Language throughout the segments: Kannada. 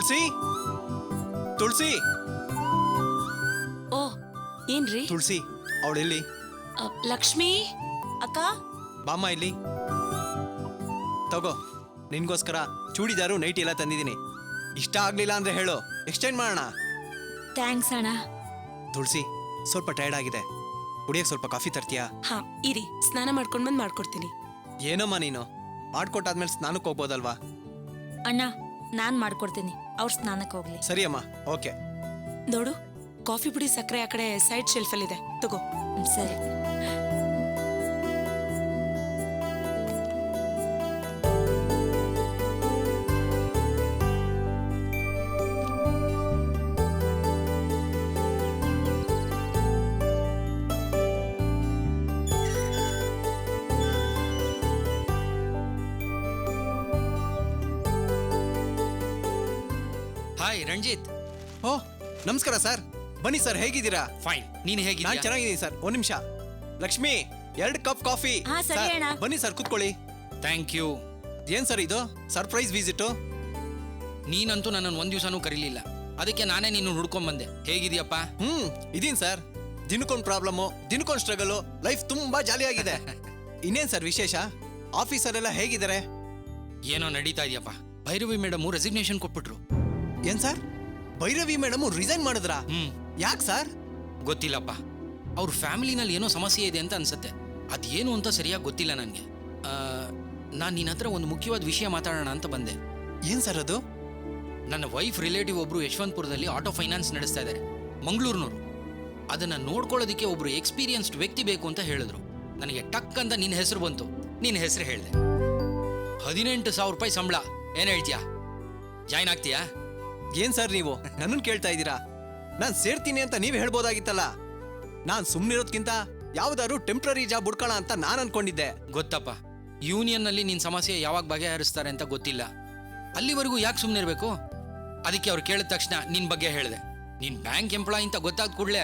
ತುಳಸಿ ತುಳಸಿ ಓ ಏನ್ರಿ? ತುಳಸಿ ಅವಳೆಲ್ಲಿ? ಲಕ್ಷ್ಮಿ ಅಕ್ಕ. ಬಾಮ್ಮ ಇಲ್ಲಿ ತಗೋ, ನಿನ್ಗೋಸ್ಕರ ಚೂಡಿದಾರು ನೈಟ್ ಎಲ್ಲ ತಂದಿದ್ದೀನಿ. ಇಷ್ಟ ಆಗ್ಲಿಲ್ಲ ಅಂದ್ರೆ ಹೇಳು, ಎಕ್ಸ್ಟೆಂಡ್ ಮಾಡೋಣ. ಥ್ಯಾಂಕ್ಸ್ ಅಣ್ಣ. ತುಳಸಿ ಸ್ವಲ್ಪ ಟೈರ್ಡ್ ಆಗಿದೆ, ಕುಡಿಯಕ್ಕೆ ಸ್ವಲ್ಪ ಕಾಫಿ ತರ್ತೀಯಾ? ಹಾ ಇರಿ, ಸ್ನಾನ ಮಾಡ್ಕೊಂಡ್ ಬಂದ್ ಮಾಡ್ಕೊಡ್ತೀನಿ. ಏನಮ್ಮ ನೀನು, ಮಾಡ್ಕೊಟ್ಟಾದ್ಮೇಲೆ ಸ್ನಾನಕ್ಕೆ ಹೋಗ್ಬೋದಲ್ವಾ? ಅಣ್ಣ ನಾನ್ ಮಾಡ್ಕೊಡ್ತೀನಿ, ಅವ್ರ ಸ್ನಾನಕ್ಕೆ ಹೋಗ್ಲಿ. ಸರಿ ಅಮ್ಮ, ಓಕೆ. ನೋಡು, ಕಾಫಿ ಪುಡಿ ಸಕ್ಕರೆ ಆ ಕಡೆ ಸೈಡ್ ಶೆಲ್ಫ್ ಅಲ್ಲಿ ಇದೆ, ತಗೋ. ಸರಿ. ಹಾಯ್ ರಂಜಿತ್. ಓ ನಮಸ್ಕಾರ ಸರ್, ಬನ್ನಿ ಸರ್, ಹೇಗಿದ್ದೀರಾ? ಫೈನ್, ನೀನು ನಾನು ಹೇಗಿದ್ದೀಯಾ? ಚೆನ್ನಾಗಿದ್ದೀನಿ ಸರ್. ಒಂದ್ ನಿಮಿಷ ಲಕ್ಷ್ಮಿ, 2 ಕಪ್ ಕಾಫಿ. ಹಾ, ಸರಿ ಸರ್, ಅಣ್ಣ. ಬನ್ನಿ ಸರ್, ಕೂತ್ಕೊಳ್ಳಿ. Thank you. ಏನ್ ಸರ್ ಇದು ಸರ್ಪ್ರೈಸ್ ವಿಸಿಟ್? ನೀನಂತೂ ನನ್ನನ್ನು ಒಂದ್ ದಿವಸನೂ ಕರೀಲಿಲ್ಲ, ಅದಕ್ಕೆ ನಾನೇ ನಿನ್ನ ಹುಡ್ಕೊಂಡ್ ಬಂದೆ. ಹೇಗಿದೀಯಪ್ಪ? ಇದೀನ್ ಸರ್, ದಿನಕ್ಕೊಂದು ಪ್ರಾಬ್ಲಮ್ಮು, ದಿನಕ್ಕೊಂದು ಸ್ಟ್ರಗಲ್, ಲೈಫ್ ತುಂಬಾ ಜಾಲಿ ಆಗಿದೆ. ಇನ್ನೇನ್ ಸರ್ ವಿಶೇಷ? ಆಫೀಸರೆಲ್ಲ ಹೇಗಿದ್ದಾರೆ? ಏನೋ ನಡೀತಾ ಇದೆಯಪ್ಪ. ಭೈರವಿ ಮೇಡಮ್ ರೆಸಿಗ್ನೇಷನ್ ಕೊಟ್ಬಿಟ್ರು. ಏನ್ ಸರ್, ಭೈರವಿ ಮೇಡಮ್ ರಿಸೈನ್ ಮಾಡಿದ್ರಾ? ಯಾಕೆ ಸರ್? ಗೊತ್ತಿಲ್ಲಪ್ಪ, ಅವ್ರ ಫ್ಯಾಮಿಲಿನಲ್ಲಿ ಏನೋ ಸಮಸ್ಯೆ ಇದೆ ಅಂತ ಅನ್ಸುತ್ತೆ. ಅದೇನು ಅಂತ ಸರಿಯಾಗಿ ಗೊತ್ತಿಲ್ಲ ನನಗೆ. ನಾನು ನಿನ್ನ ಹತ್ರ ಒಂದು ಮುಖ್ಯವಾದ ವಿಷಯ ಮಾತಾಡೋಣ ಅಂತ ಬಂದೆ. ಏನ್ ಸರ್ ಅದು? ನನ್ನ ವೈಫ್ ರಿಲೇಟಿವ್ ಒಬ್ರು ಯಶವಂತಪುರದಲ್ಲಿ ಆಟೋ ಫೈನಾನ್ಸ್ ನಡೆಸ್ತಾ ಇದ್ದಾರೆ, ಮಂಗಳೂರಿನವರು. ಅದನ್ನ ನೋಡ್ಕೊಳ್ಳೋದಕ್ಕೆ ಒಬ್ರು ಎಕ್ಸ್ಪೀರಿಯನ್ಸ್ಡ್ ವ್ಯಕ್ತಿ ಬೇಕು ಅಂತ ಹೇಳಿದ್ರು. ನನಗೆ ಟಕ್ ಅಂತ ನಿನ್ನ ಹೆಸರು ಬಂತು, ನಿನ್ನ ಹೆಸರು ಹೇಳಿದೆ. 18,000 ರೂಪಾಯಿ ಸಂಬಳ, ಏನ್ ಹೇಳ್ತೀಯಾ? ಜಾಯ್ನ್ ಆಗ್ತೀಯಾ? ಏನ್ ಸರ್ ನೀವು ನನ್ನನ್ನು ಕೇಳ್ತಾ ಇದ್ದೀರಾ? ನಾನ್ ಸೇರ್ತೀನಿ ಅಂತ ನೀವ್ ಹೇಳ್ಬೋದಾಗಿತ್ತಲ್ಲ. ನಾನ್ ಸುಮ್ನಿರೋದ್ಕಿಂತ ಯಾವ್ದಾದ್ರು ಟೆಂಪ್ರರಿ ಜಾಬ್ ಹುಡ್ಕೋಣ ಅಂತ ನಾನ್ ಅನ್ಕೊಂಡಿದ್ದೆ. ಗೊತ್ತಪ್ಪ, ಯೂನಿಯನ್ ನಲ್ಲಿ ನಿನ್ ಸಮಸ್ಯೆ ಯಾವಾಗ ಬಗೆಹರಿಸ್ತಾರೆ ಅಂತ ಗೊತ್ತಿಲ್ಲ. ಅಲ್ಲಿವರೆಗೂ ಯಾಕೆ ಸುಮ್ಮನಿರ್ಬೇಕು? ಅದಕ್ಕೆ ಅವ್ರು ಕೇಳಿದ ತಕ್ಷಣ ನಿನ್ ಬಗ್ಗೆ ಹೇಳಿದೆ. ನೀನ್ ಬ್ಯಾಂಕ್ ಎಂಪ್ಲಾಯ್ ಅಂತ ಗೊತ್ತಾದ ಕೂಡಲೇ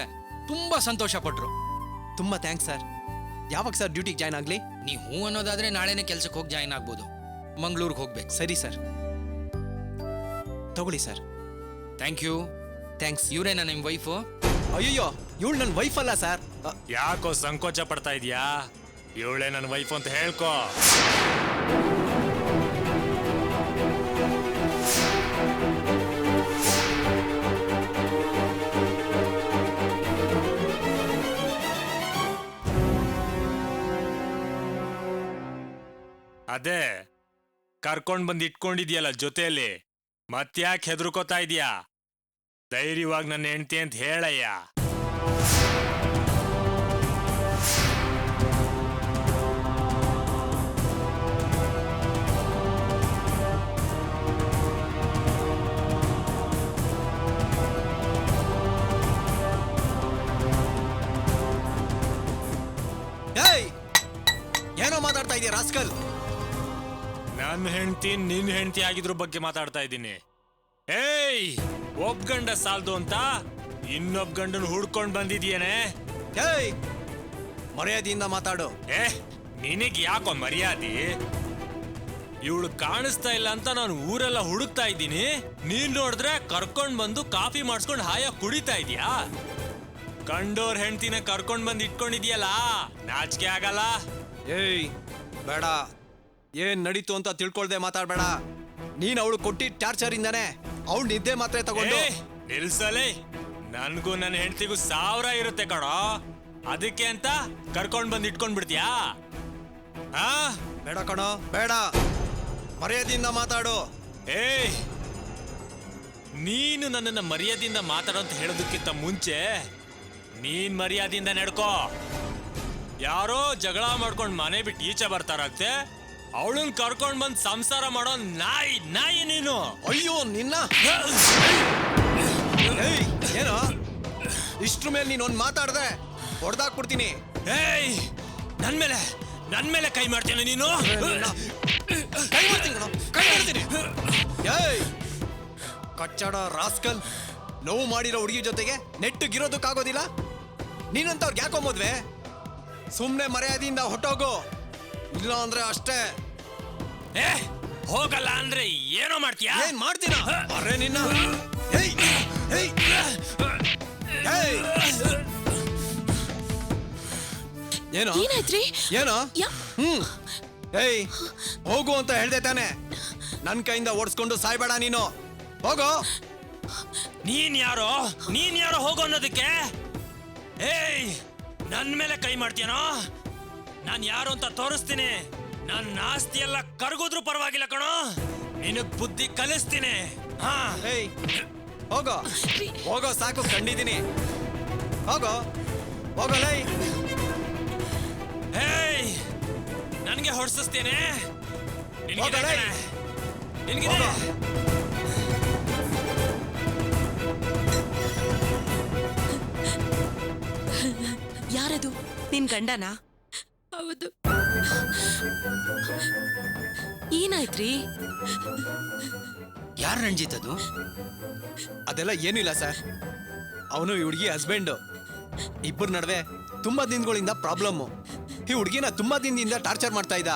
ತುಂಬಾ ಸಂತೋಷ ಪಟ್ರು. ತುಂಬಾ ಥ್ಯಾಂಕ್ಸ್ ಸರ್. ಯಾವಾಗ ಸರ್ ಡ್ಯೂಟಿಗೆ ಜಾಯ್ನ್ ಆಗ್ಲಿ? ನೀ ಹೂ ಅನ್ನೋದಾದ್ರೆ ನಾಳೆನೆ ಕೆಲ್ಸಕ್ಕೆ ಹೋಗಿ ಜಾಯ್ನ್ ಆಗ್ಬೋದು. ಮಂಗಳೂರಿಗೆ ಹೋಗ್ಬೇಕು. ಸರಿ ಸರ್, ತಗೊಳ್ಳಿ ಸರ್. Thank you. ಥ್ಯಾಂಕ್ಸ್. ಇವರೇನಾ ನಿಮ್ ವೈಫು? ಅಯ್ಯೋ, ಇವಳು ನನ್ನ ವೈಫ್ ಅಲ್ಲ ಸರ್. ಯಾಕೋ ಸಂಕೋಚ ಪಡ್ತಾ ಇದೀಯಾ? ಇವಳೇ ನನ್ನ ವೈಫ್ ಅಂತ ಹೇಳ್ಕೋ. ಅದೇ ಕರ್ಕೊಂಡ್ ಬಂದ್ ಇಟ್ಕೊಂಡಿದ್ಯಲ್ಲ ಜೊತೆಯಲ್ಲಿ, ಮತ್ತ್ಯಾಕೆ ಹೆದರ್ಕೋತಾ ಇದೀಯಾ? ಧೈರ್ಯವಾಗಿ ನನ್ನ ಹೆಂಡ್ತಿ ಅಂತ ಹೇಳಯ್ಯ. ಏನೋ ಮಾತಾಡ್ತಾ ಇದೀಯ ರಾಸ್ಕಲ್? ನನ್ನ ಹೆಂಡ್ತಿ ನಿನ್ ಹೆಂಡ್ತಿ ಆಗಿದ್ರ ಬಗ್ಗೆ ಮಾತಾಡ್ತಾ ಇದ್ದೀನಿ. ಏಯ್, ಒಬ್ಬ ಗಂಡ ಸಾಲ್ದು ಅಂತ ಇನ್ನೊಬ್ಬ ಗಂಡನ್ ಹುಡ್ಕೊಂಡ್ ಬಂದಿದ್ಯೇನೆ? ಏಯ್, ಮರ್ಯಾದೆಯಿಂದ ಮಾತಾಡು. ನಿನಗ್ ಯಾಕೋ ಮರ್ಯಾದೆ? ಇವಳು ಕಾಣಿಸ್ತಾ ಇಲ್ಲ ಅಂತ ನಾನು ಊರೆಲ್ಲ ಹುಡುಕ್ತಾ ಇದ್ದೀನಿ, ನೀನ್ ನೋಡಿದ್ರೆ ಕರ್ಕೊಂಡ್ ಬಂದು ಕಾಫಿ ಮಾಡಿಸ್ಕೊಂಡು ಹಾಯಾಗಿ ಕುಡಿತಾ ಇದೀಯಾ? ಕಂಡೋರ್ ಹೆಂಡ್ತಿನ ಕರ್ಕೊಂಡ್ ಬಂದು ಇಟ್ಕೊಂಡಿದ್ಯಲ್ಲ, ನಾಚಿಕೆ ಆಗಲ್ಲ? ಏಯ್ ಬೇಡ, ಏನ್ ನಡೀತು ಅಂತ ತಿಳ್ಕೊಳ್ದೆ ಮಾತಾಡ್ಬೇಡ. ನೀನ್ ಅವಳು ಕೊಟ್ಟಿದ್ದ ಟಾರ್ಚರ್ ಇಂದಾನೆ ಅವಳು ನಿದ್ದೆ ಮಾತ್ರೆ ತಗೊಂಡು. ನಿಲ್ಸಲೇ, ನನ್ಗೂ ನನ್ನ ಹೆಂಡ್ತಿಗೂ 1000 ಇರುತ್ತೆ ಕಣೋ, ಅದಕ್ಕೆ ಅಂತ ಕರ್ಕೊಂಡ್ ಬಂದು ಇಟ್ಕೊಂಡ್ ಬಿಡ್ತೀಯಾ? ಬೇಡ ಕಣೋ, ಬೇಡ, ಮರ್ಯಾದೆಯಿಂದ ಮಾತಾಡು. ಏಯ್, ನೀನು ನನ್ನನ್ನ ಮರ್ಯಾದೆಯಿಂದ ಮಾತಾಡೋ ಅಂತ ಹೇಳೋದಕ್ಕಿಂತ ಮುಂಚೆ ನೀನ್ ಮರ್ಯಾದೆಯಿಂದ ನಡ್ಕೋ. ಯಾರೋ ಜಗಳ ಮಾಡ್ಕೊಂಡ್ ಮನೆ ಬಿಟ್ಟು ಈಚೆ ಬರ್ತಾರಂತೆ, ಅವಳನ್ ಕರ್ಕೊಂಡ್ ಬಂದ್ ಸಂಸಾರ ಮಾಡೋ ನಾಯಿ ನೀನು. ಅಯ್ಯೋ ನಿನ್ನ. ಏನೋ ಇಷ್ಟ್ರ ಮೇಲೆ ನೀನ್ ಒಂದ್ ಮಾತಾಡ್ದೆ ಹೊಡೆದಾಕ್ಬಿಡ್ತೀನಿ. ಏಯ್, ನನ್ ಮೇಲೆ ಕೈ ಮಾಡ್ತೀನಿ ನೀನು. ಕೈ ಮಾಡ್ತೀನಿ. ಏಯ್ ಕಚ್ಚಡ ರಾಸ್ಕಲ್, ನೋವು ಮಾಡಿರೋ ಹುಡುಗಿ ಜೊತೆಗೆ ನೆಟ್ಟಗಿರೋದಕ್ಕಾಗೋದಿಲ್ಲ. ನೀನಂತವ್ರಿಗೆ ಯಾಕೋ ಮದ್ವೆ? ಸುಮ್ನೆ ಮರ್ಯಾದೆಯಿಂದ ಹೊಟ್ಟೋಗು, ಇಲ್ಲ ಅಂದ್ರೆ ಅಷ್ಟೇ. ಹೋಗಲ್ಲ ಅಂದ್ರೆ ಏನೋ ಮಾಡ್ತೀಯಾ? ಏನ್ ಮಾಡ್ತೀನ? ಅರೆ ನಿನ್ನ ಏಯ್! ಏಯ್! ಏಯ್! ಏನೋ ಏನಾಯ್ತ್ರಿ? ಏನೋ ಯಾ- ಏಯ್ ಹೋಗು ಅಂತ ಹೇಳ್ದೆ ತಾನೆ. ನನ್ ಕೈಯಿಂದ ಓಡಿಸ್ಕೊಂಡು ಸಾಯ್ಬೇಡ ನೀನು. ಹೋಗೋ. ನೀನ್ ಯಾರೋ ಹೋಗೋ ಅನ್ನೋದಕ್ಕೆ? ಏಯ್, ನನ್ ಮೇಲೆ ಕೈ ಮಾಡ್ತೀಯನೋ? ನಾನ್ ಯಾರು ಅಂತ ತೋರಿಸ್ತೀನಿ. ನನ್ನ ಆಸ್ತಿ ಎಲ್ಲ ಕರ್ಗೋದ್ರೂ ಪರವಾಗಿಲ್ಲ ಕಣೋ. ನಿನಗ್ ಬುದ್ಧಿ ಕಲಿಸ್ತೀನಿ. ಹಾ, ಏಯ್ ಹೋಗೋ ಹೋಗೋ, ಸಾಕು ಕಂಡಿದ್ದೀನಿ. ಹೋಗೋ ಹೋಗೋ ಲೈ. ಏಯ್, ನನ್ಗೆ ಹೊಡ್ಸಿಸ್ತೇನೆ. ಹೋಗಲೇ. ನಿನ್ಗಿದೆ. ಯಾರದು? ನಿನ್ ಗಂಡನಾ? ಹೌದು. ಏನಾಯ್ತ್ರಿ? ಯಾರು ರಂಜಿತ್ ಅದು? ಅದೆಲ್ಲ ಏನಿಲ್ಲ ಸರ್. ಅವನು ಈ ಹುಡುಗಿ ಹಸ್ಬೆಂಡು. ಇಬ್ಬರ ನಡುವೆ ತುಂಬಾ ದಿನಗಳಿಂದ ಪ್ರಾಬ್ಲಮ್ಮು. ಈ ಹುಡುಗಿನ ತುಂಬಾ ದಿನದಿಂದ ಟಾರ್ಚರ್ ಮಾಡ್ತಾ ಇದ್ದ.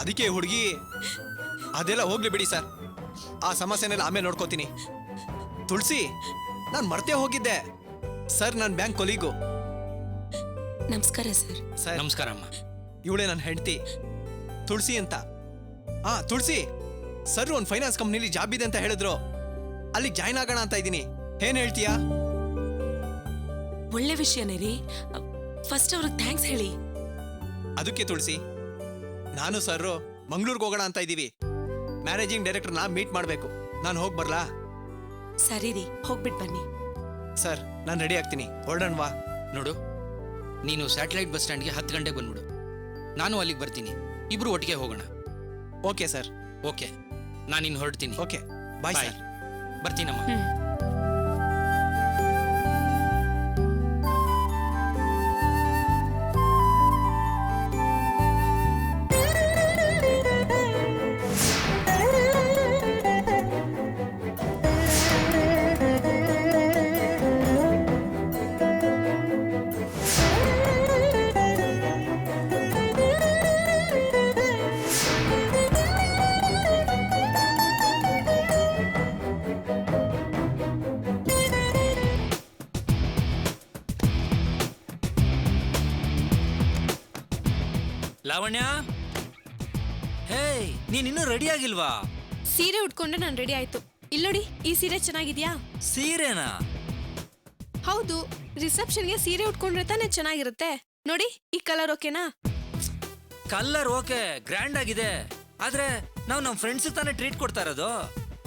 ಅದಕ್ಕೆ ಈ ಹುಡುಗಿ ಅದೆಲ್ಲ ಹೋಗ್ಲಿ ಬಿಡಿ ಸರ್, ಆ ಸಮಸ್ಯೆನೆಲ್ಲ ಆಮೇಲೆ ನೋಡ್ಕೋತೀನಿ. ತುಳಸಿ, ನಾನು ಮರ್ತೇ ಹೋಗಿದ್ದೆ ಸರ್. ನನ್ನ ಬ್ಯಾಂಕ್ ಕೊಲೀಗು. ನಮಸ್ಕಾರ ಸರ್. ಸರ್ ನಮಸ್ಕಾರ ಅಮ್ಮ. ಇವಳೇ ನನ್ನ ಹೆಂಡತಿ ತುಳಸಿ ಅಂತ. ತುಳಸಿ ಸರ್ ಒಂದು ಫೈನಾನ್ಸ್ ಕಂಪ್ನಿಲಿ ಜಾಬ್ ಇದೆ ಅಂತ ಹೇಳಿದ್ರು. ಅಲ್ಲಿ ಜಾಯ್ನ್ ಆಗೋಣ ಅಂತ ಇದ್ದೀನಿ. ಏನ್ ಹೇಳ್ತೀಯಾ? ಒಳ್ಳೆ ವಿಷಯನೇ ರೀ. ಫಸ್ಟ್ ಅವ್ರಿಗೆ ಥ್ಯಾಂಕ್ಸ್ ಹೇಳಿ. ಅದಕ್ಕೆ ತುಳಸಿ, ನಾನು ಸರ್ ಮಂಗಳೂರಿಗೆ ಹೋಗೋಣ ಅಂತ ಇದ್ದೀವಿ. ಮ್ಯಾನೇಜಿಂಗ್ ಡೈರೆಕ್ಟರ್ನ ಮೀಟ್ ಮಾಡಬೇಕು. ನಾನು ಹೋಗಿ ಬರ್ಲಾ? ಸರಿ ರೀ, ಹೋಗ್ಬಿಟ್ ಬನ್ನಿ. ಸರ್ ನಾನು ರೆಡಿ ಆಗ್ತೀನಿ, ಹೊರಡೋಣವಾ? ನೋಡು, ನೀನು ಸ್ಯಾಟಲೈಟ್ ಬಸ್ ಸ್ಟ್ಯಾಂಡ್ಗೆ 10 ಗಂಟೆಗೆ ಬಂದ್ಬಿಡು. ನಾನು ಅಲ್ಲಿಗೆ ಬರ್ತೀನಿ. ಇಬ್ರು ಒಟ್ಟಿಗೆ ಹೋಗೋಣ. Okay sir. ಓಕೆ, ನಾನಿನ್ನು ಹೊರಡ್ತೀನಿ. ಓಕೆ, ಬಾಯ್ ಬಾಯ್. ಸರ್. ಬರ್ತೀನಮ್ಮ. ಲಾವಣ್ಯ, ಹೇ, ನೀನಿನ್ನೂ ರೆಡಿ ಆಗಿಲ್ವಾ? ಸೀರೆ ಉಟ್ಕೊಂಡ್ರೆ ನಾನು ರೆಡಿ ಆಯ್ತು. ಇಲ್ಲೋಡಿ, ಈ ಸೀರೆ ಚೆನ್ನಾಗಿದ್ಯಾ? ಸೀರೆನಾ? ಹೌದು, ರಿಸೆಪ್ಷನ್ಗೆ ಸೀರೆ ಉಟ್ಕೊಂಡ್ರೆ ತಾನೇ ಚೆನ್ನಾಗಿರುತ್ತೆ. ನೋಡಿ, ಈ ಕಲರ್ ಓಕೆನಾ? ಕಲರ್ ಓಕೆ, ಗ್ರ್ಯಾಂಡ್ ಆಗಿದೆ. ಆದ್ರೆ ನಾವು ನಮ್ಮ ಫ್ರೆಂಡ್ಸ್ ತಾನೇ ಟ್ರೀಟ್ ಕೊಡ್ತಾ ಇರೋದು.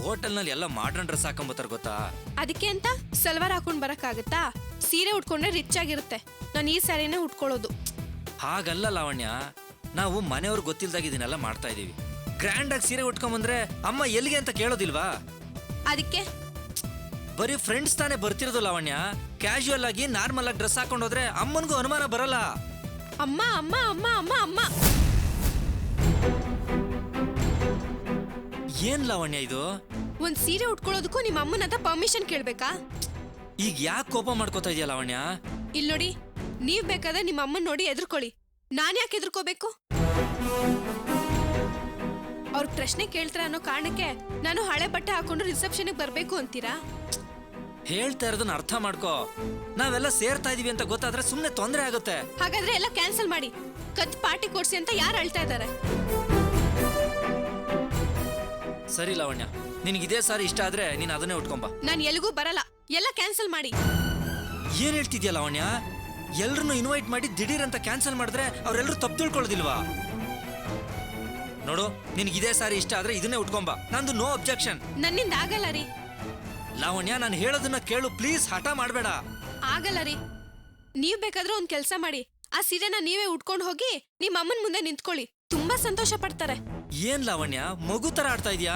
ಹೋಟೆಲ್ನಲ್ಲಿ ಎಲ್ಲ ಮಾಡರ್ನ್ ಡ್ರೆಸ್ ಹಾಕೊಂಬತ್ತಾರೆ ಗೊತ್ತಾ? ಅದಕ್ಕೆ ಅಂತ ಸಲ್ವಾರ್ ಹಾಕೊಂಡ್ ಬರಕ್ಕಾಗತ್ತಾ? ಸೀರೆ ಉಟ್ಕೊಂಡ್ರೆ ರಿಚ್ ಆಗಿರುತ್ತೆ. ನಾನು ಈ ಸ್ಯಾರಿನೇ ಉಟ್ಕೊಳ್ಳೋದು. ಹಾಗಲ್ಲ ಲಾವಣ್ಯ, ನಾವು ಮನೆಯವ್ರು ಗೊತ್ತಿಲ್ದಾಗ ಇದನ್ನೆಲ್ಲ ಮಾಡ್ತಾ ಇದೀವಿ. ಗ್ರ್ಯಾಂಡ್ ಆಗಿ ಸೀರೆ ಉಟ್ಕೊಂಬಂದ್ರೆ ಅಮ್ಮ ಎಲ್ಲಿಗೆ ಅಂತ ಕೇಳೋದಿಲ್ವಾ? ಅದಕ್ಕೆ ಬರೀ ಫ್ರೆಂಡ್ಸ್ ತಾನೇ ಬರ್ತಿರೋದು ಲಾವಣ್ಯ. ಕ್ಯಾಶುಯಲ್ ಆಗಿ ನಾರ್ಮಲ್ ಆಗಿ ಡ್ರೆಸ್ ಹಾಕೊಂಡೋದ್ರೆ ಅಮ್ಮನ್ಗೂ ಅನುಮಾನ ಬರಲ್ಲ. ಅಮ್ಮ ಅಮ್ಮ ಅಮ್ಮ ಅಮ್ಮ ಅಮ್ಮ ಏನ್ ಲಾವಣ್ಯ ಇದು? ಒಂದ್ ಸೀರೆ ಉಟ್ಕೊಳ್ಳೋದಕ್ಕೂ ನಿಮ್ಮ ಅಮ್ಮನ ಹತ್ರ ಪರ್ಮಿಷನ್ ಕೇಳ್ಬೇಕಾ? ಈಗ ಯಾಕೆ ಕೋಪ ಮಾಡ್ಕೋತಾ ಇದೆಯಾ ಲಾವಣ್ಯ? ಇಲ್ ನೋಡಿ, ನೀವ್ ಬೇಕಾದ್ರೆ ನಿಮ್ಮ ಅಮ್ಮನ್ ನೋಡಿ ಎದುರ್ಕೊಳ್ಳಿ. ನಾನ್ ಯಾಕೆ ಎದುರ್ಕೋಬೇಕು? ಅವ್ರ ಪ್ರಶ್ನೆ ಕೇಳ್ತಾರ ಅನ್ನೋ ಕಾರಣಕ್ಕೆ ನಾನು ಹಳೆ ಬಟ್ಟೆ ಹಾಕೊಂಡು ರಿಸೆಪ್ಷನ್ಗೆ ಬರ್ಬೇಕು ಅಂತೀರಾ? ಹೇಳ್ತಾ ಇರೋದನ್ನ ಅರ್ಥ ಮಾಡ್ಕೋ. ನಾವೆಲ್ಲ ಸೇರ್ತಾ ಇದೀವಿ ಅಂತ ಗೊತ್ತಾದ್ರೆ ಸುಮ್ನೆ ತೊಂದ್ರೆ ಆಗುತ್ತೆ. ಹಾಗಾದ್ರೆ ಎಲ್ಲ ಕ್ಯಾನ್ಸಲ್ ಮಾಡಿ, ಕತ್ ಪಾರ್ಟಿ ಕೊಡ್ಸಿ ಅಂತ ಯಾರು ಅಳ್ತಾ ಇದ್ದಾರೆ? ಸರಿ ಲಾವಣ್ಯ, ನಿನಗಿದೇ ಸಾರಿ ಇಷ್ಟ ಆದ್ರೆ ನೀನ್ ಅದನ್ನೇ ಉಟ್ಕೊಂಬ. ನಾನು ಎಲ್ಲಿಗೂ ಬರಲ್ಲ, ಎಲ್ಲ ಕ್ಯಾನ್ಸಲ್ ಮಾಡಿ. ಏನ್ ಹೇಳ್ತಿದ್ಯಾ ಲಾವಣ್ಯ? ಎಲ್ರನ್ನೂ ಇನ್ವೈಟ್ ಮಾಡಿ ದಿಢೀರ್ ಅಂತ ಕ್ಯಾನ್ಸಲ್ ಮಾಡಿದ್ರೆ ಅವ್ರೆಲ್ರೂ ತಪ್ಪು ತಿಳ್ಕೊಳ್ಳೋದಿಲ್ವಾ? ನೋಡು, ನಿನಗಿದೇ ಸಾರಿ ಇಷ್ಟ ಆದ್ರೆ ಇದನ್ನೇ ಉಟ್ಕೊಂಬ. ನಂದು ನೋ ಅಬ್ಜೆಕ್ಷನ್. ನನ್ನಿಂದ ಆಗಲ್ಲ ರೀ. ಲಾವಣ್ಯ, ನಾನು ಹೇಳೋದನ್ನ ಕೇಳು ಪ್ಲೀಸ್, ಹಠ ಮಾಡ್ಬೇಡ. ಆಗಲ್ಲ ರೀ. ನೀವ್ ಬೇಕಾದ್ರೆ ಒಂದ್ ಕೆಲ್ಸ ಮಾಡಿ, ಆ ಸೀರೆನ ನೀವೇ ಉಟ್ಕೊಂಡು ಹೋಗಿ ನಿಮ್ಮ ಅಮ್ಮನ್ ಮುಂದೆ ನಿಂತ್ಕೊಳ್ಳಿ. ತುಂಬಾ ಸಂತೋಷ ಪಡ್ತಾರೆ. ಏನ್ ಲಾವಣ್ಯ, ಮಗು ತರ ಆಡ್ತಾ ಇದ್ಯಾ?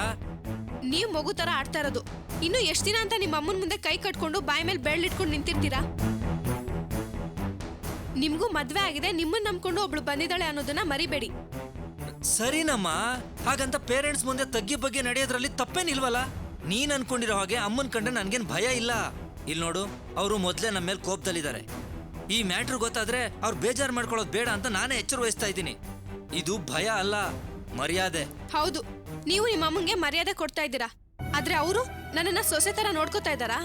ನೀವ್ ಮಗು ತರ ಆಡ್ತಾ ಇರೋದು. ಇನ್ನು ಎಷ್ಟ್ ದಿನ ಅಂತ ನಿಮ್ಮ ಅಮ್ಮನ್ ಮುಂದೆ ಕೈ ಕಟ್ಕೊಂಡು ಬಾಯಿ ಮೇಲೆ ಬೆಳ್ಳಿಟ್ಕೊಂಡು ನಿಂತಿರ್ತೀರಾ? ನಿಮ್ಗೂ ಮದ್ವೆ ಆಗಿದೆ, ನಿಮ್ಮನ್ನ ನಂಬ್ಕೊಂಡು ಒಬ್ಳು ಬಂದಿದ್ದಾಳೆ ಅನ್ನೋದನ್ನ ಮರಿಬೇಡಿ. ಸರಿನಮ್ಮ, ಹಾಗಂತ ಪೇರೆಂಟ್ಸ್ ಮುಂದೆ ತಗ್ಗಿ ಬಗ್ಗೆ ನಡೆಯೋದ್ರಲ್ಲಿ ತಪ್ಪೇನಿಲ್ವಲ್ಲ? ನೀನ್ ಅನ್ಕೊಂಡಿರೋ ಹಾಗೆ ಅಮ್ಮನ್ ಕಂಡ್ರೆ ನನ್ಗೇನ್ ಭಯ ಇಲ್ಲ. ಇಲ್ಲಿ ನೋಡು, ಅವರು ಮೊದ್ಲೇ ನಮ್ಮ ಮೇಲೆ ಕೋಪದಲ್ಲಿದ್ದಾರೆ. ಈ ಮ್ಯಾಟ್ರ್ ಗೊತ್ತಾದ್ರೆ ಅವ್ರು ಬೇಜಾರು ಮಾಡ್ಕೊಳ್ಳೋದು ಬೇಡ ಅಂತ ನಾನೇ ಎಚ್ಚರ ವಹಿಸ್ತಾ ಇದ್ದೀನಿ. ಇದು ಭಯ ಅಲ್ಲ, ಮರ್ಯಾದೆ. ಹೌದು, ನೀವು ನಿಮ್ಮ ಅಮ್ಮಂಗೆ ಮರ್ಯಾದೆ ಕೊಡ್ತಾ ಇದ್ದೀರಾ, ಆದ್ರೆ ಅವರು ನನ್ನನ್ನ ಸೊಸೆ ತರ ನೋಡ್ಕೋತಾ ಇದ್ದಾರಾ?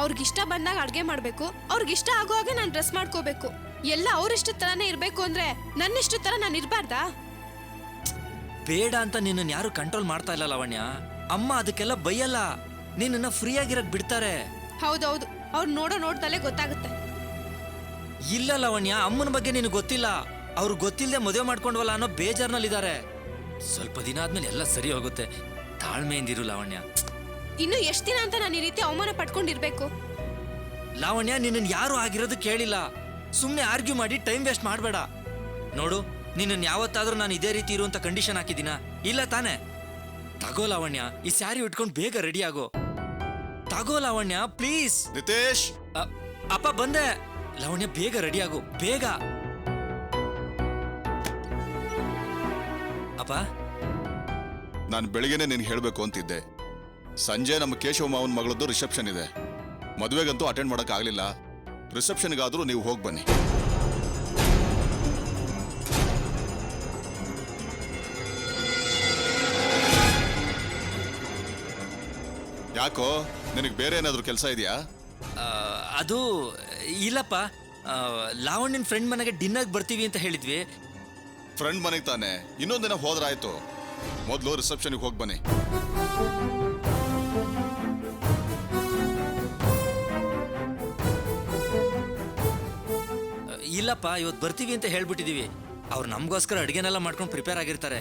ಅವ್ರಿಗಿಷ್ಟ ಬಂದಾಗ ಅಡ್ಗೆ ಮಾಡ್ಬೇಕು, ಅವ್ರಿಗಿಷ್ಟ ಆಗೋ ಹಾಗೆ ನಾನು ಡ್ರೆಸ್ ಮಾಡ್ಕೋಬೇಕು, ಎಲ್ಲ ಅವ್ರಿಷ್ಟ ತರಾನೇ ಇರ್ಬೇಕು ಅಂದ್ರೆ ನನ್ನ ಇಷ್ಟ ತರ ನಾನು ಇರ್ಬಾರ್ದಾ? ಬೇಡ ಅಂತ ನಿನ್ನನ್ನು ಯಾರು ಕಂಟ್ರೋಲ್ ಮಾಡ್ತಾ ಇಲ್ಲ ಲಾವಣ್ಯ. ಅಮ್ಮ ಅದಕ್ಕೆಲ್ಲ ಬೈಯಲ್ಲ, ನಿನ್ನನ್ನ ಫ್ರೀ ಆಗಿರಕ್ ಬಿಡ್ತಾರೆ. ಹೌದೌದು, ಅವ್ರು ನೋಡ್ದಲ್ಲೇ ಗೊತ್ತಾಗುತ್ತೆ. ಇಲ್ಲ ಲಾವಣ್ಯ, ಅಮ್ಮನ ಬಗ್ಗೆ ನಿನಗೆ ಗೊತ್ತಿಲ್ಲ. ಅವ್ರು ಗೊತ್ತಿಲ್ಲದೆ ಮದುವೆ ಮಾಡ್ಕೊಂಡ್ವಲ್ಲ ಅನ್ನೋ ಬೇಜಾರ್ನಲ್ಲಿದ್ದಾರೆ. ಸ್ವಲ್ಪ ದಿನ ಆದ್ಮೇಲೆ ಎಲ್ಲ ಸರಿ ಹೋಗುತ್ತೆ, ತಾಳ್ಮೆಯಿಂದಿರು ಲಾವಣ್ಯ. ಇನ್ನು ಎಷ್ಟ್ ದಿನ ಅಂತ ನಾನು ಈ ರೀತಿ ಅವಮಾನ ಪಡ್ಕೊಂಡಿರ್ಬೇಕು? ಲಾವಣ್ಯ, ನಿನ್ನನ್ನು ಯಾರು ಆಗಿರೋದು ಕೇಳಿಲ್ಲ. ಸುಮ್ಮನೆ ಆರ್ಗ್ಯೂ ಮಾಡಿ ಟೈಮ್ ವೇಸ್ಟ್ ಮಾಡಬೇಡ. ನೋಡು, ನಿನ್ನನ್ನು ಯಾವತ್ತಾದ್ರೂ ನಾನು ಇದೇ ರೀತಿ ಇರುವಂತ ಕಂಡೀಷನ್ ಹಾಕಿದ್ದೀನಾ? ಇಲ್ಲ ತಾನೆ? ತಗೋ ಲಾವಣ್ಯ, ಈ ಸ್ಯಾರಿ ಉಟ್ಕೊಂಡು ಬೇಗ ರೆಡಿ ಆಗೋ. ತಗೋ ಲಾವಣ್ಯ, ಪ್ಲೀಸ್. ನಿತೇಶ್, ಅಪ್ಪ ಬಂದೆ. ಲಾವಣ್ಯ, ಬೇಗ ರೆಡಿ ಆಗು, ಬೇಗ. ಅಪ್ಪ, ನಾನು ಬೆಳಿಗ್ಗೆನೆ ನಿನ್ಗೆ ಹೇಳಬೇಕು ಅಂತಿದ್ದೆ. ಸಂಜೆ ನಮ್ಮ ಕೇಶವ ಮಾವನ ಮಗಳದ್ದು ರಿಸೆಪ್ಷನ್ ಇದೆ. ಮದುವೆಗಂತೂ ಅಟೆಂಡ್ ಮಾಡೋಕೆ ಆಗಲಿಲ್ಲ. ರಿಸೆಪ್ಷನ್ಗಾದರೂ ನೀವು ಹೋಗಿ ಬನ್ನಿ. ಯಾಕೋ, ನಿನಗೆ ಬೇರೆ ಏನಾದರೂ ಕೆಲಸ ಇದೆಯಾ? ಅದು ಇಲ್ಲಪ್ಪ. ಲಾವಣ್ಯನ ಫ್ರೆಂಡ್ ಮನೆಗೆ ಡಿನ್ನರ್ಗೆ ಬರ್ತೀವಿ ಅಂತ ಹೇಳಿದ್ವಿ. ಫ್ರೆಂಡ್ ಮನೆಗೆ ತಾನೆ, ಇನ್ನೊಂದಿನ ಹೋದ್ರಾಯ್ತು. ಮೊದಲು ರಿಸೆಪ್ಷನ್ಗೆ ಹೋಗಿ ಬನ್ನಿ. ಇಲ್ಲಪ್ಪ, ಇವತ್ತು ಬರ್ತೀವಿ ಅಂತ ಹೇಳ್ಬಿಟ್ಟಿದೀವಿ. ಅವ್ರು ನಮಗೋಸ್ಕರ ಅಡುಗೆನೆಲ್ಲ ಮಾಡ್ಕೊಂಡು ಪ್ರಿಪೇರ್ ಆಗಿರ್ತಾರೆ.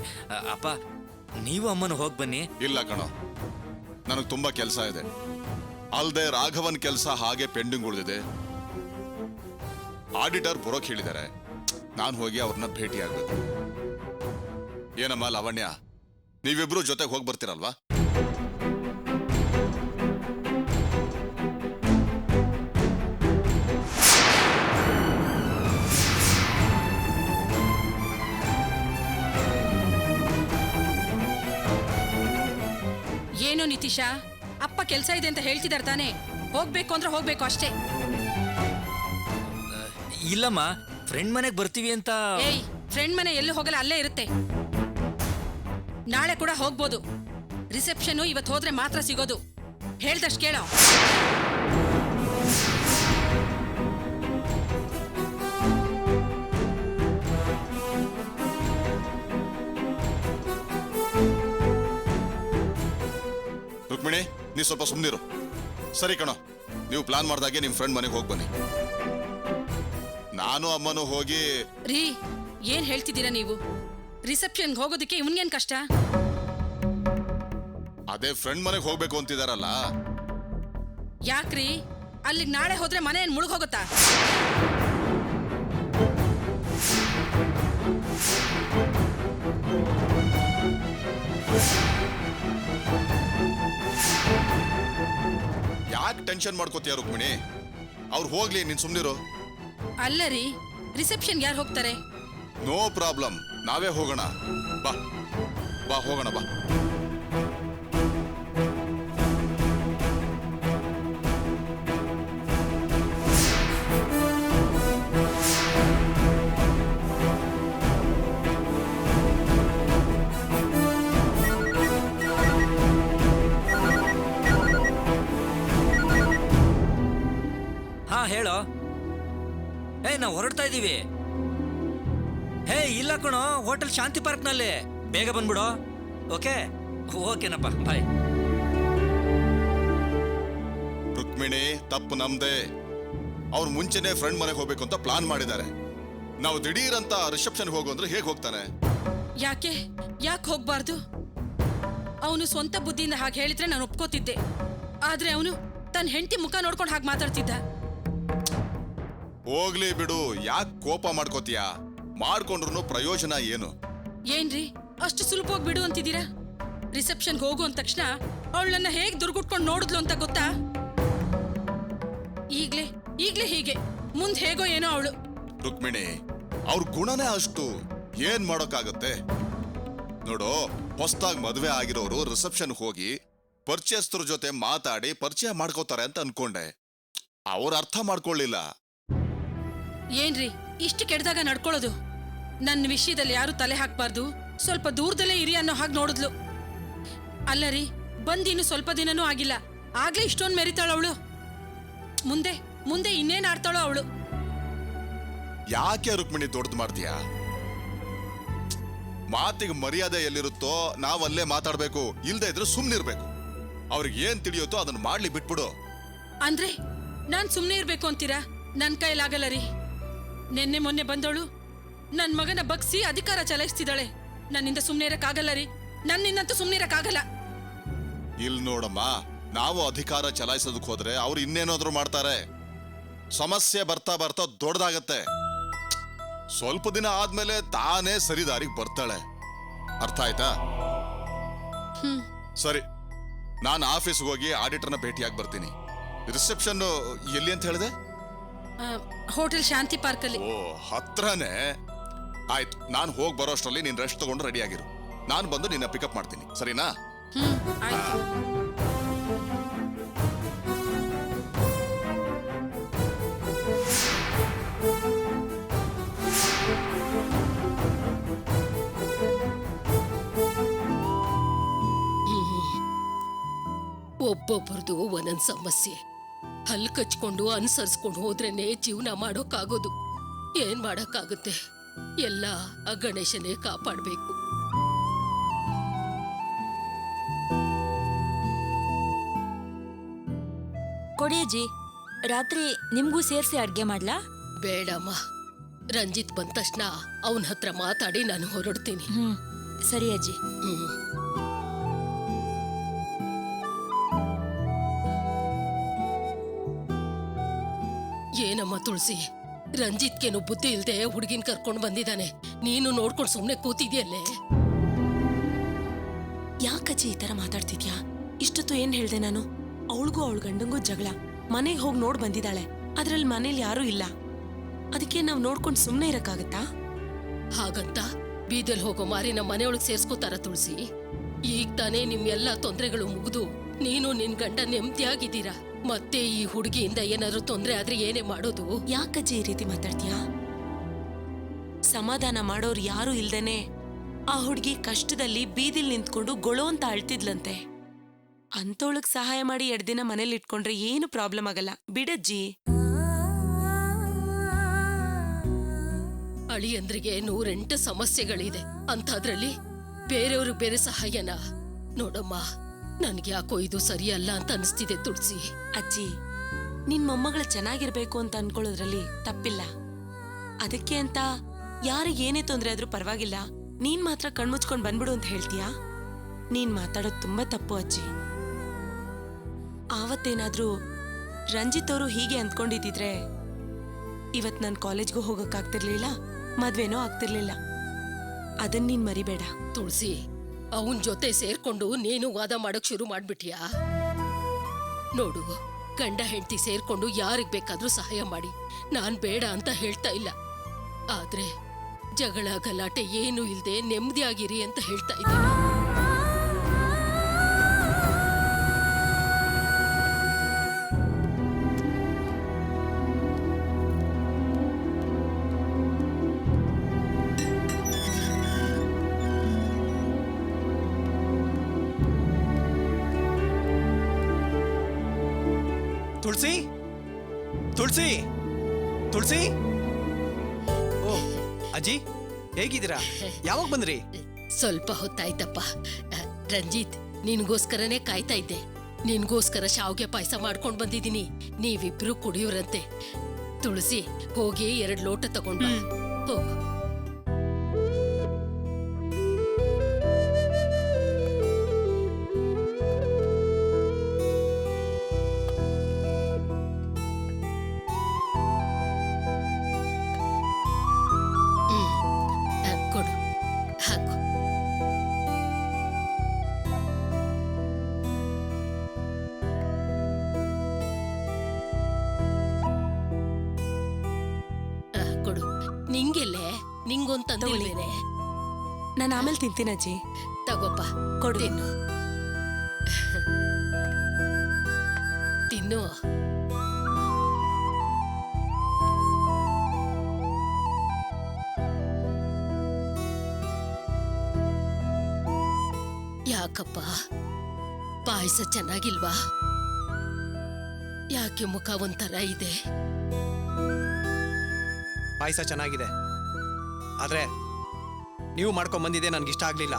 ಅಪ್ಪ, ನೀವು ಅಮ್ಮನ ಹೋಗಿ ಬನ್ನಿ. ಇಲ್ಲ ಕಣೋ, ನನಗೆ ತುಂಬಾ ಕೆಲಸ ಇದೆ. ಅಲ್ದೆ ರಾಘವನ್ ಕೆಲಸ ಹಾಗೆ ಪೆಂಡಿಂಗ್ ಉಳಿದಿದೆ. ಆಡಿಟರ್ ಬರೋಕ್ ಹೇಳಿದ್ದಾರೆ. ನಾನು ಹೋಗಿ ಅವ್ರನ್ನ ಭೇಟಿ ಆಗ್ಬೇಕು. ಏನಮ್ಮ ಲಾವಣ್ಯ, ನೀವಿಬ್ರು ಜೊತೆಗೆ ಹೋಗಿ ಬರ್ತೀರಲ್ವಾ? ಏನೋ ನಿತೀಶಾ, ಅಪ್ಪ ಕೆಲಸ ಇದೆ ಅಂತ ಹೇಳ್ತಿದಾರೆ ತಾನೆ? ಹೋಗ್ಬೇಕು ಅಂದ್ರೆ ಹೋಗ್ಬೇಕು ಅಷ್ಟೇ. ಇಲ್ಲಮ್ಮ, ಫ್ರೆಂಡ್ ಮನೆಗೆ ಬರ್ತೀವಿ ಅಂತ. ಏಯ್, ಫ್ರೆಂಡ್ ಮನೆ ಎಲ್ಲೂ ಹೋಗಲ್ಲ, ಅಲ್ಲೇ ಇರುತ್ತೆ. ನಾಳೆ ಕೂಡ ಹೋಗ್ಬೋದು. ರಿಸೆಪ್ಷನ್ ಇವತ್ತು ಹೋದ್ರೆ ಮಾತ್ರ ಸಿಗೋದು. ಹೇಳ್ದಷ್ಟು ಕೇಳೋ. ರುಕ್ಮಿಣಿ, ನೀ ಸ್ವಲ್ಪ ಸುಮ್ಮನಿರು. ಸರಿ ಕಣೋ, ನೀವು ಪ್ಲಾನ್ ಮಾಡ್ದಾಗೆ ನಿಮ್ಮ ಫ್ರೆಂಡ್ ಮನೆಗೆ ಹೋಗಿ ಬನ್ನಿ. ನಾನು ಅಮ್ಮನೂ ಹೋಗಿ. ರೀ, ಏನ್ ಹೇಳ್ತಿದ್ದೀರಾ ನೀವು? ರಿಸೆಪ್ಷನ್ಗೆ ಹೋಗೋದಕ್ಕೆ ಇವನ್ಗೇನ್ ಕಷ್ಟ? ಅದೇ ಫ್ರೆಂಡ್ ಮನೆಗೆ ಹೋಗ್ಬೇಕು ಅಂತಿದಾರಲ್ಲ. ಯಾಕ್ರಿ, ಅಲ್ಲಿಗೆ ನಾಳೆ ಹೋದ್ರೆ ಮನೆ ಏನ್ ಮುಳುಗ್ ಹೋಗುತ್ತಾ? ಯಾಕೆ ಟೆನ್ಷನ್ ಮಾಡ್ಕೋತೀಯ ರುಕ್ಮಿಣಿ? ಅವ್ರು ಹೋಗ್ಲಿ, ನೀನ್ ಸುಮ್ನಿರು. ಅಲ್ಲ ರೀ, ರಿಸೆಪ್ಷನ್ ಯಾರು ಹೋಗ್ತಾರೆ? ನೋ ಪ್ರಾಬ್ಲಮ್, ನಾವೇ ಹೋಗೋಣ. ಬಾ ಬಾ, ಹೋಗೋಣ ಬಾ. ಹಾ, ಹೇಳೋ. ನಾವು ಹೊರಡ್ತಾ ಇದ್ದೀವಿ. ಇಲ್ಲ ಕಣೋ, ಹೋಟೆಲ್ ಶಾಂತಿ ಪಾರ್ಕ್ನಲ್ಲಿ. ಬೇಗ ಬಂದ್ಬಿಡೋ. ಓಕೆ? ಓಕೆನಪ್ಪ, ಬಾಯ್. ರುಕ್ಮಿಣಿ, ತಪ್ಪು ನಮ್ದೇ. ಅವ್ರು ಮುಂಚೆನೆ ಫ್ರೆಂಡ್ ಮನೆಗೆ ಹೋಗ್ಬೇಕು ಅಂತ ಪ್ಲಾನ್ ಮಾಡಿದ್ದಾರೆ. ನಾವು ದಿಢೀರ್ ಅಂತ ರಿಸೆಪ್ಷನ್ಗೆ ಹೋಗು ಅಂದ್ರೆ ಹೇಗೆ ಹೋಗ್ತಾನೆ? ಯಾಕೆ ಹೋಗ್ಬಾರ್ದು? ಅವನು ಸ್ವಂತ ಬುದ್ಧಿಯಿಂದ ಹಾಗೆ ಹೇಳಿದ್ರೆ ನಾನು ಒಪ್ಕೋತಿದ್ದೆ. ಆದ್ರೆ ಅವನು ತನ್ನ ಹೆಂಡತಿ ಮುಖ ನೋಡ್ಕೊಂಡು ಹಾಗೆ ಮಾತಾಡ್ತಿದ್ದ. ಹೋಗ್ಲಿ ಬಿಡು, ಯಾಕೆ ಕೋಪ ಮಾಡ್ಕೋತೀಯ? ಮಾಡ್ಕೊಂಡ್ರು ಪ್ರಯೋಜನ ಏನು? ಏನ್ರಿ, ಅಷ್ಟು ಸುಲಭವಾಗಿ ಬಿಡು ಅಂತಿದ್ದೀರಾ? ರಿಸೆಪ್ಷನ್ಗೆ ಹೋಗು ಅಂದ ತಕ್ಷಣ ಅವಳನ್ನ ಹೇಗ್ ದುರ್ಗುಟ್ಕೊಂಡು ನೋಡಿದ್ಲು ಅಂತ ಗೊತ್ತಾ? ಈಗ್ಲೇ ಹೀಗೆ, ಮುಂದ್ ಹೇಗೋ ಏನೋ ಅವಳು. ರುಕ್ಮಿಣಿ, ಅವ್ರ ಗುಣನೇ ಅಷ್ಟು, ಏನ್ ಮಾಡೋಕ್ಕಾಗತ್ತೆ? ನೋಡು, ಹೊಸದಾಗಿ ಮದುವೆ ಆಗಿರೋರು ರಿಸೆಪ್ಷನ್ ಹೋಗಿ ಪರಿಚಯಸ್ಥರ ಜೊತೆ ಮಾತಾಡಿ ಪರಿಚಯ ಮಾಡ್ಕೋತಾರೆ ಅಂತ ಅನ್ಕೊಂಡೆ. ಅವ್ರು ಅರ್ಥ ಮಾಡ್ಕೊಳ್ಳಿಲ್ಲ. ಏನ್ರಿ ಇಷ್ಟು ಕೆಡ್ದಾಗ ನಡ್ಕೊಳ್ಳೋದು? ನನ್ನ ವಿಷಯದಲ್ಲಿ ಯಾರು ತಲೆ ಹಾಕ್ಬಾರ್ದು, ಸ್ವಲ್ಪ ದೂರದಲ್ಲೇ ಇರಿ ಅನ್ನೋ ಹಾಗೆ ನೋಡಿದ್ಲು. ಅಲ್ಲ ರೀ, ಬಂದಿನ್ನು ಸ್ವಲ್ಪ ದಿನನೂ ಆಗಿಲ್ಲ, ಆಗ್ಲೇ ಇಷ್ಟೊಂದು ಮೆರಿತಾಳ ಅವಳು. ಮುಂದೆ ಮುಂದೆ ಇನ್ನೇನ್ ಆಡ್ತಾಳೋ ಅವಳು. ಯಾಕೆ ರುಕ್ಮಿಣಿ ದೊಡ್ಡದು ಮಾಡ್ತೀಯಾ? ಮಾತಿಗೆ ಮರ್ಯಾದೆ ಎಲ್ಲಿರುತ್ತೋ ನಾವಲ್ಲೇ ಮಾತಾಡ್ಬೇಕು, ಇಲ್ದೇ ಇದ್ರೆ ಸುಮ್ನಿರ್ಬೇಕು. ಅವ್ರಿಗೆ ಏನ್ ತಿಳಿಯುತ್ತೋ ಅದನ್ನ ಮಾಡ್ಲಿ ಬಿಟ್ಬಿಡು. ಅಂದ್ರೆ ನಾನ್ ಸುಮ್ನೆ ಇರ್ಬೇಕು ಅಂತೀರಾ? ನನ್ ಕೈಲಾಗಲ್ಲ ರೀ. ನಿನ್ನೆ ಮೊನ್ನೆ ಬಂದವಳು ನನ್ ಮಗನ ಬಗ್ಸಿ ಅಧಿಕಾರ ಚಲಾಯಿಸ್ತಿದ್ದಾಳೆ. ನನ್ನಿಂದ ಸುಮ್ನೆ ಇರಕ್ಕಾಗಲ್ಲ ರೀ, ನನ್ನಿಂದಂತೂ ಸುಮ್ನೆ ಇರಕ್ಕಾಗಲ್ಲ. ಇಲ್ ನೋಡಮ್ಮ, ನಾವು ಅಧಿಕಾರ ಚಲಾಯಿಸೋದಕ್ ಹೋದ್ರೆ ಅವ್ರು ಇನ್ನೇನಾದ್ರೂ ಮಾಡ್ತಾರೆ. ಸಮಸ್ಯೆ ಬರ್ತಾ ಬರ್ತಾ ದೊಡ್ಡದಾಗತ್ತೆ. ಸ್ವಲ್ಪ ದಿನ ಆದ್ಮೇಲೆ ತಾನೇ ಸರಿದಾರಿಗೆ ಬರ್ತಾಳೆ. ಅರ್ಥ ಆಯ್ತಾ? ಸರಿ, ನಾನು ಆಫೀಸ್ಗೆ ಹೋಗಿ ಆಡಿಟರ್ನ ಭೇಟಿಯಾಗಿ ಬರ್ತೀನಿ. ರಿಸೆಪ್ಷನ್ ಎಲ್ಲಿ ಅಂತ ಹೇಳಿದೆ? ಹೋಟೆಲ್ ಶಾಂತಿ ಪಾರ್ಕ್ ಅಲ್ಲಿ. ಓ, ಹತ್ರನೇ. ಆಯ್ತು, ನಾನು ಹೋಗಿ ಬರೋ ಅಷ್ಟರಲ್ಲಿ ನೀನ್ ರೆಸ್ಟ್ ತಗೊಂಡು ರೆಡಿ ಆಗಿರು. ನಾನು ಬಂದು ನಿನ್ನ ಪಿಕಪ್ ಮಾಡ್ತೀನಿ, ಸರಿನಾ? ಆಯ್ತು. ಒಬ್ಬೊಬ್ರದು ಒಂದೊಂದ್ ಸಮಸ್ಯೆ. ಹಲ್ಲು ಕಚ್ಕೊಂಡು ಅನುಸರಿಸ್ಕೊಂಡು ಹೋದ್ರೇನೆ ಜೀವನ ಮಾಡೋಕ್ಕಾಗೋದು. ಏನ್ ಮಾಡಕ್ಕಾಗುತ್ತೆ? ಎಲ್ಲ ಆ ಗಣೇಶನೇ ಕಾಪಾಡ್ಬೇಕು. ಕೊಡಿ ಅಜ್ಜಿ, ರಾತ್ರಿ ನಿಮ್ಗೂ ಸೇರಿಸಿ ಅಡ್ಗೆ ಮಾಡ್ಲಾ? ಬೇಡಮ್ಮ, ರಂಜಿತ್ ಬಂದ ತಕ್ಷಣ ಅವನ ಹತ್ರ ಮಾತಾಡಿ ನಾನು ಹೊರಡ್ತೀನಿ. ಸರಿ ಅಜ್ಜಿ. ಏನಮ್ಮ ತುಳಸಿ, ರಂಜಿತ್ಗೇನು ಬುದ್ಧಿ ಇಲ್ದೆ ಹುಡುಗಿನ ಕರ್ಕೊಂಡು ಬಂದಿದ್ದಾನೆ, ನೀನು ನೋಡ್ಕೊಂಡು ಸುಮ್ನೆ ಕೂತಿದ್ಯಲ್ಲೇ. ಯಾಕಜ್ಜಿ ಈ ತರ ಮಾತಾಡ್ತಿದ್ಯಾ? ಇಷ್ಟೊತ್ತು ಏನ್ ಹೇಳ್ದೆ ನಾನು? ಅವಳಿಗೂ ಅವಳ ಗಂಡಂಗೂ ಜಗಳ, ಮನೆಗೆ ಹೋಗಿ ನೋಡ್ ಬಂದಿದ್ದಾಳೆ. ಅದ್ರಲ್ಲಿ ಮನೇಲಿ ಯಾರೂ ಇಲ್ಲ, ಅದಕ್ಕೆ ನಾವ್ ನೋಡ್ಕೊಂಡು ಸುಮ್ನೆ ಇರಕ್ಕಾಗತ್ತಾ? ಹಾಗಂತ ಬೀದಲ್ ಹೋಗೋ ಮಾರಿ ನಮ್ಮ ಮನೆಯೊಳಗೆ ಸೇರ್ಸ್ಕೋತಾರ ತುಳಸಿ? ಈಗ ತಾನೇ ನಿಮ್ಮೆಲ್ಲ ತೊಂದರೆಗಳು ಮುಗಿದು ನೀನು ನಿನ್ ಗಂಡ ನೆಮ್ಮದಿಯಾಗಿದ್ದೀರಾ. ಮತ್ತೆ ಈ ಹುಡುಗಿಯಿಂದ ಏನಾದ್ರೂ ತೊಂದ್ರೆ ಆದ್ರೆ ಏನೇ ಮಾಡೋದು? ಯಾಕಜ್ಜಿ ಈ ರೀತಿ ಮಾತಾಡ್ತೀಯಾ? ಸಮಾಧಾನ ಮಾಡೋರು ಯಾರು ಇಲ್ದೇನೆ ಆ ಹುಡುಗಿ ಕಷ್ಟದಲ್ಲಿ ಬೀದಿಲ್ ನಿಂತ್ಕೊಂಡು ಗೊಳೋ ಅಂತ ಅಳ್ತಿದ್ಲಂತೆ. ಅಂತೋಳಗ್ ಸಹಾಯ ಮಾಡಿ 2 ದಿನ ಮನೇಲಿ ಇಟ್ಕೊಂಡ್ರೆ ಏನು ಪ್ರಾಬ್ಲಮ್ ಆಗಲ್ಲ, ಬಿಡಜ್ಜಿ. ಅಳಿಯಂದ್ರಿಗೆ 108 ಸಮಸ್ಯೆಗಳಿದೆ, ಅಂಥದ್ರಲ್ಲಿ ಬೇರೆಯವ್ರಿಗೆ ಬೇರೆ ಸಹಾಯನ? ನೋಡಮ್ಮ, ನನ್ಗೆ ಯಾಕೋ ಇದು ಸರಿಯಲ್ಲ ಅಂತ ಅನಿಸ್ತಿದೆ ತುಳಸಿ. ಅಜ್ಜಿ, ನಿನ್ ಮೊಮ್ಮಗಳು ಚೆನ್ನಾಗಿರ್ಬೇಕು ಅಂತ ಅನ್ಕೊಳ್ಳೋದ್ರಲ್ಲಿ ತಪ್ಪಿಲ್ಲ. ಅದಕ್ಕೆ ಅಂತ ಯಾರಿಗೆ ಏನೇ ತೊಂದ್ರೆ ಆದ್ರೂ ಪರವಾಗಿಲ್ಲ, ನೀನ್ ಮಾತ್ರ ಕಣ್ಮುಚ್ಕೊಂಡ್ ಬಂದ್ಬಿಡು ಅಂತ ಹೇಳ್ತೀಯಾ? ನೀನ್ ಮಾತಾಡೋದು ತುಂಬಾ ತಪ್ಪು ಅಜ್ಜಿ. ಆವತ್ತೇನಾದ್ರೂ ರಂಜಿತ್ ಅವರು ಹೀಗೆ ಅಂದ್ಕೊಂಡಿದ್ದಿದ್ರೆ ಇವತ್ ನಾನ್ ಕಾಲೇಜ್ಗೂ ಹೋಗಕ್ಕಾಗ್ತಿರ್ಲಿಲ್ಲ, ಮದ್ವೆನೂ ಆಗ್ತಿರ್ಲಿಲ್ಲ. ಅದನ್ನ ನೀನ್ ಮರಿಬೇಡ. ತುಳಸಿ, ಅವನ್ ಜೊತೆ ಸೇರ್ಕೊಂಡು ನೀನು ವಾದ ಮಾಡಕ್ ಶುರು ಮಾಡ್ಬಿಟ್ಯಾ? ನೋಡು, ಗಂಡ ಹೆಂಡತಿ ಸೇರ್ಕೊಂಡು ಯಾರಿಗ್ ಬೇಕಾದ್ರೂ ಸಹಾಯ ಮಾಡಿ, ನಾನ್ ಬೇಡ ಅಂತ ಹೇಳ್ತಾ ಇಲ್ಲ. ಆದ್ರೆ ಜಗಳ ಗಲಾಟೆ ಏನು ಇಲ್ದೆ ನೆಮ್ಮದಿಯಾಗಿರಿ ಅಂತ ಹೇಳ್ತಾ ಇದ್ದೀನಿ. ತುಳಸಿ, ತುಳಸಿ, ತುಳಸಿ. ಓ ಅಜ್ಜಿ, ಹೇಗಿದ್ದೀರಾ? ಯಾವಾಗ ಬಂದ್ರಿ? ಸ್ವಲ್ಪ ಹೊತ್ತಾಯ್ತಪ್ಪ. ರಂಜಿತ್, ನಿನ್ಗೋಸ್ಕರನೇ ಕಾಯ್ತಾ ಇದ್ದೆ. ನಿನ್ಗೋಸ್ಕರ ಶಾವ್ಗೆ ಪಾಯಸ ಮಾಡ್ಕೊಂಡ್ ಬಂದಿದ್ದೀನಿ, ನೀವಿಬ್ರು ಕುಡಿಯೋರಂತೆ. ತುಳಸಿ, ಹೋಗಿ 2 ಲೋಟ ತಗೊಂಡ್ ಬಾ. ಹೋಗು. ಕೊಡು, ಹಾಕು. ಕೊಡು. ನಿಂಗೆಲ್ಲೇ? ನಿಂಗೊಂದ್ ತಂದಿಲ್ವೇನೆ? ನಾನು ಆಮೇಲೆ ತಿಂತೀನಿ ಅಜ್ಜಿ. ತಗೋಪ್ಪ, ಕೊಡು. ತಿನ್ನು. ತಿನ್ನು. ಯಾಕಪ್ಪ ಪಾಯಸ ಚೆನ್ನಾಗಿಲ್ವಾ? ಯಾಕೆ ಮುಖ ಒಂಥರ ಇದೆ? ಪಾಯಸ ಚೆನ್ನಾಗಿದೆ, ಆದ್ರೆ ನೀವು ಮಾಡ್ಕೊಂಡ್ ಬಂದಿದ್ದೆ ನನ್ಗೆ ಇಷ್ಟ ಆಗ್ಲಿಲ್ಲ.